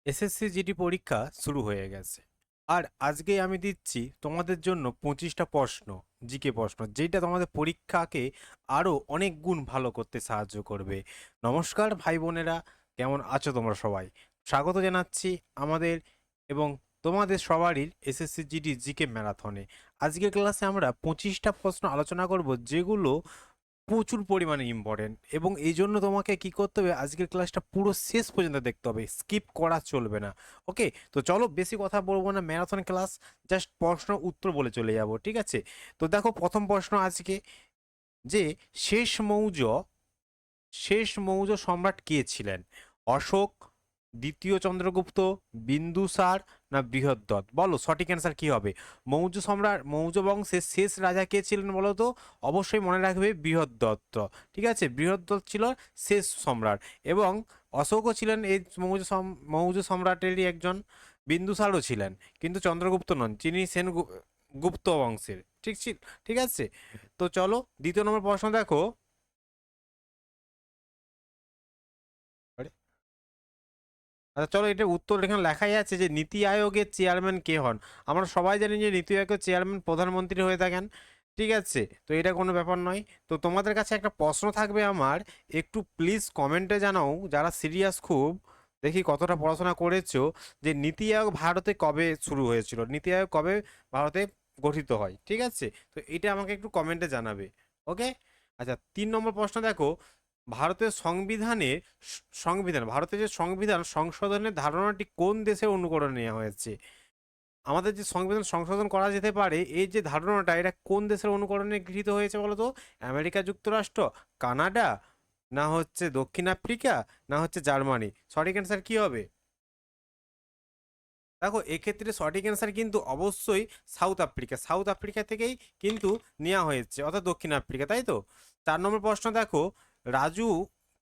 SSC GD পরীক্ষা শুরু হয়ে গেছে। আর আজকে আমি দিচ্ছি তোমাদের জন্য 25টা প্রশ্ন, জিকে প্রশ্ন, যেটা তোমাদের পরীক্ষাকে আরও অনেক গুণ ভালো করতে সাহায্য করবে। নমস্কার ভাই বোনেরা, কেমন আছো তোমরা সবাই? স্বাগত জানাচ্ছি আমাদের এবং তোমাদের সবারই এসএসসি জিডি জিকে ম্যারাথনে। আজকের ক্লাসে আমরা 25টা প্রশ্ন আলোচনা করব, যেগুলো প্রচুর পরিমাণে ইম্পর্টেন্ট, এবং এই জন্য তোমাকে কি করতে হবে, আজকের ক্লাসটা পুরো শেষ পর্যন্ত দেখতে হবে, স্কিপ করা চলবে না। ওকে, তো চলো বেশি কথা বলবো না, ম্যারাথন ক্লাস, জাস্ট প্রশ্ন উত্তর বলে চলে যাব, ঠিক আছে? তো দেখো, প্রথম প্রশ্ন আজকে, যে শেষ মৌর্য শেষ মৌর্য সম্রাট কে ছিলেন? অশোক, দ্বিতীয় চন্দ্রগুপ্ত, বিন্দুসার, না বৃহদ্রথ? বলো সঠিক অ্যান্সার কি হবে? মৌর্য বংশের শেষ রাজা কে ছিলেন বলো তো? অবশ্যই মনে রাখবে বৃহদ্রথ। ঠিক আছে, বৃহদ্রথ ছিল শেষ সম্রাট, এবং অশোকও ছিলেন এই মৌর্য সম্রাটেরই একজন। বিন্দুসারও ছিলেন, কিন্তু চন্দ্রগুপ্ত নন, যিনি গুপ্ত বংশের। ঠিক আছে। তো চলো দ্বিতীয় নম্বর প্রশ্ন দেখো। আচ্ছা চলো, এটা উত্তর এখানে লেখাই আছে যে নীতি আয়োগের চেয়ারম্যান কে হন? আমরা সবাই জানি যে নীতি আয়োগের চেয়ারম্যান প্রধানমন্ত্রী হয়ে থাকেন। ঠিক আছে, তো এটা কোনো ব্যাপার নয়। তো তোমাদের কাছে একটা প্রশ্ন থাকবে আমার, একটু প্লিজ কমেন্টে জানাও, যারা সিরিয়াস খুব, দেখি কতটা পড়াশোনা করেছো, যে নীতি আয়োগ ভারতে কবে শুরু হয়েছিল, নীতি আয়োগ কবে ভারতে গঠিত হয়? ঠিক আছে, তো এটা আমাকে একটু কমেন্টে জানাবে। ওকে। আচ্ছা, 3 নম্বর প্রশ্ন দেখো। ভারতের সংবিধানের ভারতের যে সংবিধান সংশোধনের ধারণাটি কোন দেশের অনুকরণে নেওয়া হয়েছে? আমাদের যে সংবিধান সংশোধন করা যেতে পারে, এই যে ধারণাটা, এটা কোন দেশের অনুকরণে গৃহীত হয়েছে বলো তো? আমেরিকা যুক্তরাষ্ট্র, কানাডা, না হচ্ছে দক্ষিণ আফ্রিকা, না হচ্ছে জার্মানি? সঠিক অ্যান্সার কি হবে? দেখো, এক্ষেত্রে সঠিক অ্যান্সার কিন্তু অবশ্যই সাউথ আফ্রিকা থেকেই কিন্তু নেওয়া হয়েছে, অর্থাৎ দক্ষিণ আফ্রিকা, তাই তো? 4 নম্বর প্রশ্ন দেখো। রাজু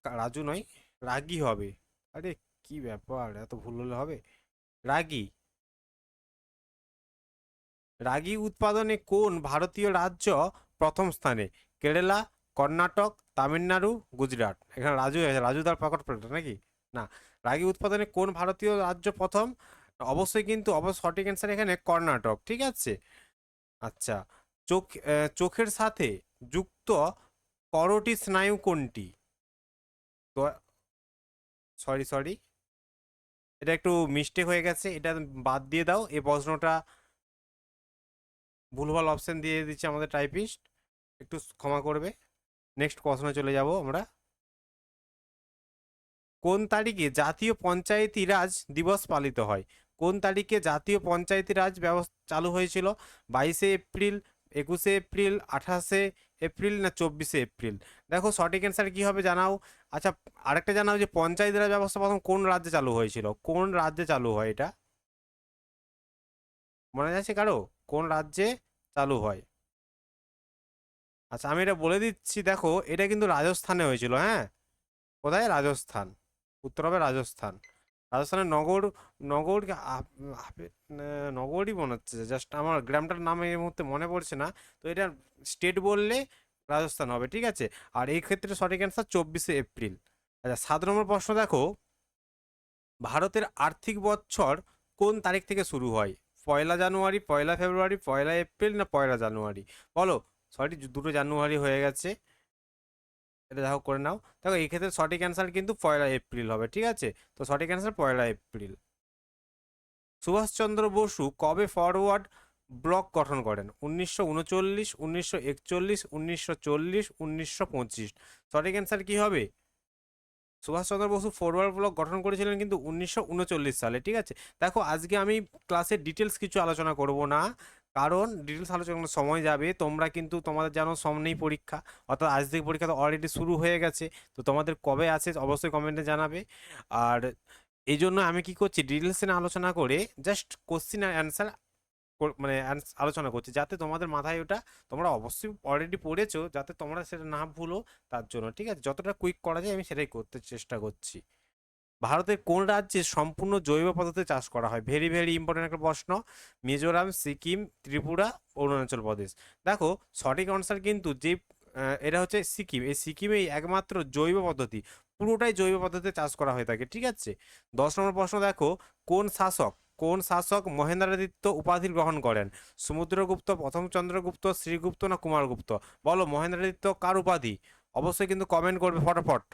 রাজু নয়, রাগী হবে। আরে কি ব্যাপার, এত ভুল হলে হবে? রাগী রাগী উৎপাদনে কোন ভারতীয় রাজ্য প্রথম স্থানে? কেরালা, কর্ণাটক, তামিলনাড়ু, গুজরাট? এখানে রাজু হয়েছে, রাজু তার পকেট পড়ে নাকি? না। রাগী উৎপাদনে কোন ভারতীয় রাজ্য প্রথম? অবশ্যই কিন্তু সঠিক অ্যান্সার এখানে কর্ণাটক। ঠিক আছে। আচ্ছা, চোখের সাথে যুক্ত করোটি স্নায়ু কোনটি? তো সরি সরি, এটা একটু মিস্টেক হয়ে গেছে, এটা বাদ দিয়ে দাও, এই প্রশ্নটা ভুলভাল অপশন দিয়ে দিচ্ছে আমাদের টাইপিস্ট, একটু ক্ষমা করবে। নেক্সট প্রশ্নে চলে যাব আমরা। কোন তারিখে জাতীয় পঞ্চায়েতি রাজ দিবস পালিত হয়? কোন তারিখে জাতীয় পঞ্চায়েতি রাজ ব্যবস্থা চালু হয়েছিল? 22শে এপ্রিল, 21শে এপ্রিল, 28শে এপ্রিল, না 24শে এপ্রিল? দেখো সঠিক অ্যান্সার কি হবে জানাও। আচ্ছা, আরেকটা জানাও, যে পঞ্চায়েত রাজ ব্যবস্থা প্রথম কোন রাজ্যে চালু হয়েছিল? কোন রাজ্যে চালু হয় এটা? মনে আছে কারো? কোন রাজ্যে চালু হয়? আচ্ছা, আমি এটা বলে দিচ্ছি, দেখো এটা কিন্তু রাজস্থানে হয়েছিল, হ্যাঁ। কোথায়? রাজস্থান। উত্তর হবে রাজস্থান। রাজস্থানের নগর, নগর নগরই মনে হচ্ছে, জাস্ট আমার গ্রামটার নাম এই মুহূর্তে মনে পড়ছে না। তো এটা স্টেট বললে রাজস্থান হবে, ঠিক আছে। আর এই ক্ষেত্রে সঠিক অ্যান্সার 24শে এপ্রিল। আচ্ছা, 7 নম্বর প্রশ্ন দেখো। ভারতের আর্থিক বছর কোন তারিখ থেকে শুরু হয়? 1লা জানুয়ারি, 1লা ফেব্রুয়ারি, 1লা এপ্রিল, না 1লা জানুয়ারি? বলো। সরি, দুটো জানুয়ারি হয়ে গেছে, এটা দেখো করে নাও। দেখো, এই ক্ষেত্রে সঠিক অ্যান্সার কিন্তু 1লা এপ্রিল হবে, ঠিক আছে। তো সঠিক অ্যান্সার 1লা এপ্রিল। সুভাষচন্দ্র বসু কবে ফরওয়ার্ড ব্লক গঠন করেন? 1939, 1941, 1940, 1925? সঠিক অ্যান্সার কি হবে? সুভাষচন্দ্র বসু ফরওয়ার্ড ব্লক গঠন করেছিলেন কিন্তু 1939 সালে, ঠিক আছে। দেখো, আজকে আমি ক্লাসের ডিটেলস কিছু আলোচনা করব না, কারণ ডিটেলস আলোচনার সময় যাবে, তোমরা কিন্তু তোমাদের জানো সামনেই পরীক্ষা, অর্থাৎ আজ থেকে পরীক্ষা তো অলরেডি শুরু হয়ে গেছে। তো তোমাদের কবে আছে অবশ্যই কমেন্টে জানাবে। আর এই জন্য আমি কি করছি, ডিটেলসে না আলোচনা করে জাস্ট কোশ্চিন আর অ্যান্সার মানে আলোচনা করছি, যাতে তোমাদের মাথায় ওটা, তোমরা অবশ্যই অলরেডি পড়েছো, যাতে তোমরা সেটা না ভুলো, তার জন্য, ঠিক আছে। যতটা কুইক করা যায় আমি সেটাই করতে চেষ্টা করছি। ভারতের কোন রাজ্যে সম্পূর্ণ জৈব পদ্ধতিতে চাষ করা হয়? ভেরি ভেরি ইম্পর্টেন্ট একটা প্রশ্ন। মিজোরাম, সিকিম, ত্রিপুরা, অরুণাচল প্রদেশ? দেখো, সঠিক আনসার কিন্তু যে এটা হচ্ছে সিকিম। এই সিকিমেই একমাত্র জৈব পদ্ধতি, পুরোটাই জৈব পদ্ধতিতে চাষ করা হয়ে থাকে, ঠিক আছে। 10 নম্বর প্রশ্ন দেখো, কোন শাসক কোন শাসক মহেন্দ্রাদিত্য উপাধি গ্রহণ করেন? সমুদ্রগুপ্ত, প্রথম চন্দ্রগুপ্ত, শ্রীগুপ্ত না কুমারগুপ্ত? বলো মহেন্দ্রাদিত্য কার উপাধি? অবশ্যই কিন্তু কমেন্ট করবে ফটাফট।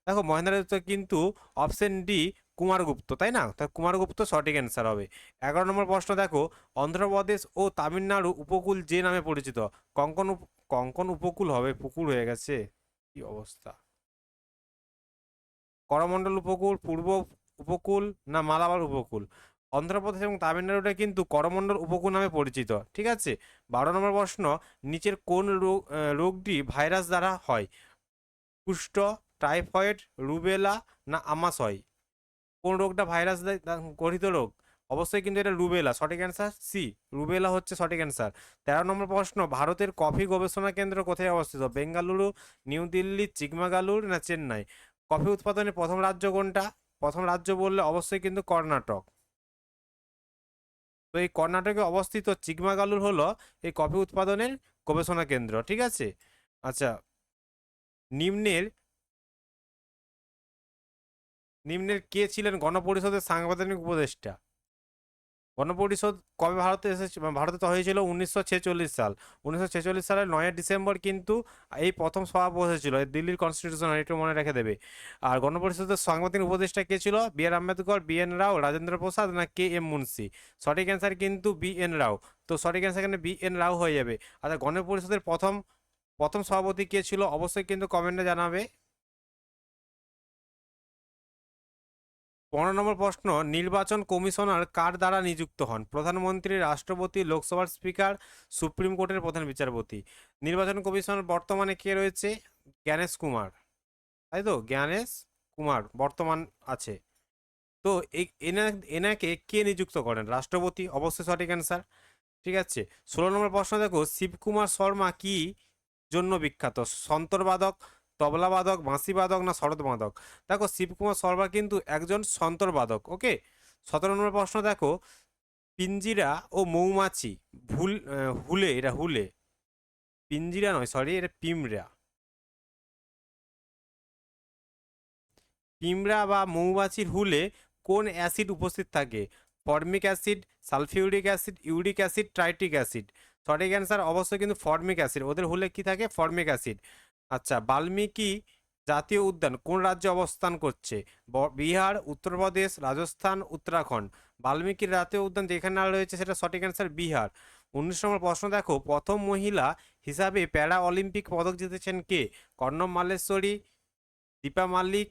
দেখো মহেন্দ্রাদিত্য কিন্তু অপশন ডি কুমারগুপ্ত, তাই না? তা কুমারগুপ্ত সঠিক অ্যান্সার হবে। 11 নম্বর প্রশ্ন দেখো, অন্ধ্রপ্রদেশ ও তামিলনাড়ু উপকূল যে নামে পরিচিত? কঙ্কন উপকূল হবে, পুকুর হয়ে গেছে, কি অবস্থা। করমণ্ডল উপকূল, পূর্ব উপকূল না মালাবার উপকূল? অন্ধ্রপ্রদেশ এবং তামিলনাড়ুটা কিন্তু করমণ্ডল উপকূল নামে পরিচিত, ঠিক আছে। 12 নম্বর প্রশ্ন, নিচের কোন রোগটি ভাইরাস দ্বারা হয়? কুষ্ঠ, টাইফয়েড, রুবেলা না আমাশয়? কোন রোগটা ভাইরাস গঠিত রোগ? অবশ্যই কিন্তু এটা রুবেলা, সঠিক অ্যান্সার সি, রুবেলা হচ্ছে সঠিক অ্যান্সার। 13 নম্বর প্রশ্ন, ভারতের কফি গবেষণা কেন্দ্র কোথায় অবস্থিত? বেঙ্গালুরু, নিউ দিল্লি, চিকমাগালুর না চেন্নাই? কফি উৎপাদনের প্রথম রাজ্য কোনটা? প্রথম রাজ্য বললে অবশ্যই কিন্তু কর্ণাটক। তো এই কর্ণাটকে অবস্থিত চিকমাগালুর হলো এই কফি উৎপাদনের গবেষণা কেন্দ্র, ঠিক আছে। আচ্ছা, নিম্নের নিম্নের কে ছিলেন গণপরিষদের সাংবিধানিক উপদেষ্টা? গণপরিষদ কবে ভারতে এসেছে, ভারতে তো হয়েছিল 1946 সাল। 1946 সালের 9 ডিসেম্বর কিন্তু এই প্রথম সভা বসেছিল, এই দিল্লির কনস্টিটিউশন, একটু মনে রেখে দেবে। আর গণপরিষদের সাংবিধানিক উপদেষ্টা কে ছিল? বি আর আম্বেদকর, বি এন রাও, রাজেন্দ্র প্রসাদ না কে এম মুন্সি? সঠিক অ্যান্সার কিন্তু বি এন রাও। তো সঠিক অ্যান্সার এখানে বি এন রাও হয়ে যাবে। আচ্ছা, গণপরিষদের প্রথম প্রথম সভাপতি কে ছিল? অবশ্যই কিন্তু কমেন্টে জানাবে। 15 নম্বর প্রশ্ন, নির্বাচন কমিশনার কার দ্বারা নিযুক্ত হন? প্রধানমন্ত্রী, রাষ্ট্রপতি, লোকসভার স্পিকার, সুপ্রিম কোর্টের প্রধান বিচারপতি? নির্বাচন কমিশনার বর্তমানে কে রয়েছে? জ্ঞানেশ কুমার, তাই তো, জ্ঞানেশ কুমার বর্তমান আছে। তো এনাকে কে নিযুক্ত করেন? রাষ্ট্রপতি, অবশ্যই সঠিক অ্যান্সার, ঠিক আছে। 16 নম্বর প্রশ্ন দেখো, শিবকুমার শর্মা কি জন্য বিখ্যাত? সন্তরবাদক, তবলাবাদক, বাঁশিবাদক না শরৎবাদক? দেখো শিবকুমার শর্মা কিন্তু একজন সন্তরবাদক, ওকে। 17 নম্বর প্রশ্ন দেখো, পিঞ্জিরা ও মৌমাছি হুলে, এটা হুলে, পিঞ্জিরা নয়, সরি, এটা পিমরা। পিমরা বা মৌমাছির হুলে কোন অ্যাসিড উপস্থিত থাকে? Formic acid, sulphuric acid, uric acid, ট্রাইটিক অ্যাসিড? সঠিক অ্যান্সার অবশ্যই কিন্তু ফর্মিক অ্যাসিড, ওদের হুলে কি থাকে? Formic acid. আচ্ছা, বাল্মীকি জাতীয় উদ্যান কোন রাজ্যে অবস্থান করছে? বিহার, উত্তরপ্রদেশ, রাজস্থান, উত্তরাখণ্ড? বাল্মীকি জাতীয় উদ্যান যেখানে রয়েছে সেটা সঠিক অ্যান্সার বিহার। 19 নম্বর প্রশ্ন দেখো, প্রথম মহিলা হিসাবে প্যারা অলিম্পিক পদক জিতেছেন কে? কর্ণম মাল্লেশ্বরী, দীপা মাল্লিক,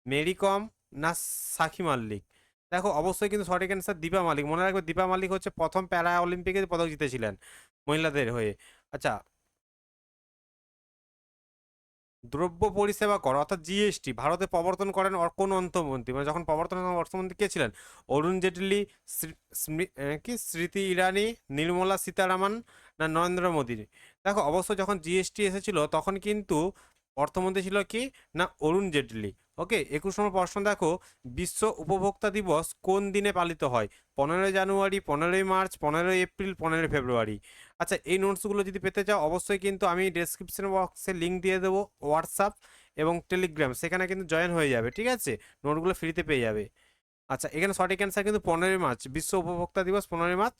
মেরি কম না সাক্ষী মাল্লিক? দেখো অবশ্যই কিন্তু সঠিক অ্যান্সার দীপা মালিক, মনে রাখবে দীপা মালিক হচ্ছে প্রথম প্যারা অলিম্পিকে পদক জিতেছিলেন মহিলাদের হয়ে। আচ্ছা, দ্রব্য পরিষেবা কর অর্থাৎ জিএসটি ভারতে প্রবর্তন করেন কোন অর্থমন্ত্রী? মানে যখন প্রবর্তন অর্থমন্ত্রী কে ছিলেন? অরুণ জেটলি, কি স্মৃতি ইরানি, নির্মলা সীতারামন না নরেন্দ্র মোদী? দেখো অবশ্যই যখন জিএসটি এসেছিল তখন কিন্তু অর্থমন্ত্রী ছিল কি না অরুণ জেটলি, ওকে। 21 নম্বর প্রশ্ন দেখো, বিশ্ব উপভোক্তা দিবস কোন দিনে পালিত হয়? 15ই জানুয়ারি, 15ই মার্চ, 15ই এপ্রিল, 15ই ফেব্রুয়ারি? আচ্ছা, এই নোটসগুলো যদি পেতে চাও অবশ্যই কিন্তু আমি ডেসক্রিপশন বক্সে লিঙ্ক দিয়ে দেবো, হোয়াটসঅ্যাপ এবং টেলিগ্রাম, সেখানে কিন্তু জয়েন হয়ে যাবে, ঠিক আছে। নোটগুলো ফ্রিতে পেয়ে যাবে। আচ্ছা, এখানে সঠিক অ্যান্সার কিন্তু 15ই মার্চ, বিশ্ব উপভোক্তা দিবস 15ই মার্চ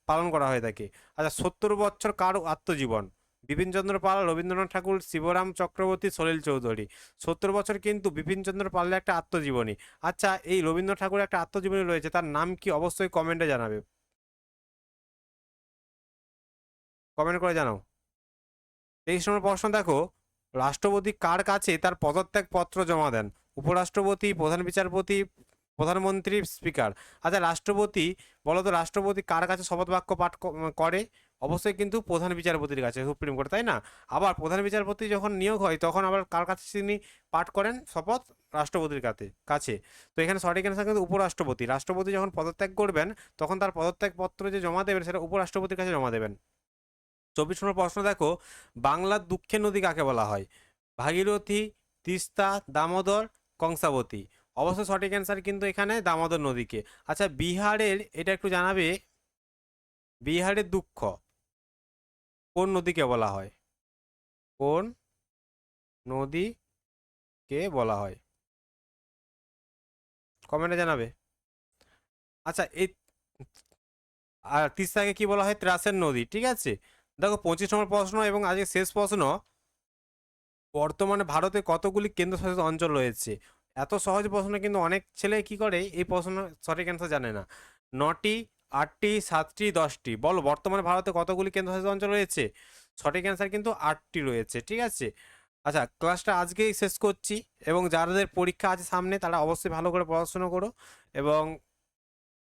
পালন করা হয়ে থাকে। আচ্ছা, 70 বছর কার আত্মজীবন? বিপিনচন্দ্র পাল, রবীন্দ্রনাথ ঠাকুর, শিবরাম চক্রবর্তী, সলিল চৌধুরী? 70 বছর কিন্তু বিপিনচন্দ্র পালের একটা আত্মজীবনী। আচ্ছা, এই রবীন্দ্রনাথ ঠাকুরের একটা আত্মজীবনী রয়েছে, তার নাম কি? অবশ্যই কমেন্টে জানাবে, কমেন্ট করে জানাও। 23 নম্বর প্রশ্ন দেখো, রাষ্ট্রপতি কার কাছে তার পদত্যাগ পত্র জমা দেন? উপরাষ্ট্রপতি, প্রধান বিচারপতি, প্রধানমন্ত্রী, স্পিকার? আচ্ছা, রাষ্ট্রপতি, বলো তো রাষ্ট্রপতি কার কাছে শপথ বাক্য পাঠ করে? অবশ্যই কিন্তু প্রধান বিচারপতির কাছে, সুপ্রিম কোর্ট, তাই না? আবার প্রধান বিচারপতি যখন নিয়োগ হয় তখন আবার কার কাছে তিনি পাঠ করেন শপথ? রাষ্ট্রপতির কাছে। তো এখানে সঠিক অ্যান্সার কিন্তু উপরাষ্ট্রপতি। রাষ্ট্রপতি যখন পদত্যাগ করবেন তখন তার পদত্যাগ পত্র যে জমা দেবেন সেটা উপরাষ্ট্রপতির কাছে জমা দেবেন। 24 নম্বর প্রশ্ন দেখো, বাংলার দুঃখের নদী কাকে বলা হয়? ভাগীরথী, তিস্তা, দামোদর, কংসাবতী? অবশ্যই সঠিক অ্যান্সার কিন্তু এখানে দামোদর নদীকে। আচ্ছা, বিহারের এটা একটু জানাবে, বিহারের দুঃখ কোন নদীকে বলা হয়? কোন নদী নদীকে বলা হয়? কমেন্টে জানাবে। আচ্ছা এই আর তিস্তাকে কি বলা হয়? ত্রাসের নদী। ঠিক আছে, দেখো 25 নম্বর প্রশ্ন এবং আজকে শেষ প্রশ্ন। বর্তমানে ভারতে কতগুলি কেন্দ্রশাসিত অঞ্চল রয়েছে? এত সহজ প্রশ্ন কিন্তু অনেক ছেলে কি করে এই প্রশ্ন সঠিক অ্যান্সার জানে না। 9টি, 8টি, 7টি, 10টি, বলো বর্তমানে ভারতে কতগুলি কেন্দ্রশাসিত অঞ্চল রয়েছে? সঠিক অ্যান্সার কিন্তু 8টি রয়েছে। ঠিক আছে, আচ্ছা ক্লাসটা আজকেই শেষ করছি এবং যাদের পরীক্ষা আছে সামনে তারা অবশ্যই ভালো করে পড়াশোনা করো এবং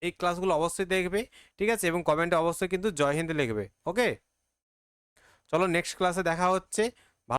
এই ক্লাসগুলো অবশ্যই দেখবে। ঠিক আছে, এবং কমেন্টে অবশ্যই কিন্তু জয় হিন্দ লিখবে। ওকে, চলো নেক্সট ক্লাসে দেখা হচ্ছে।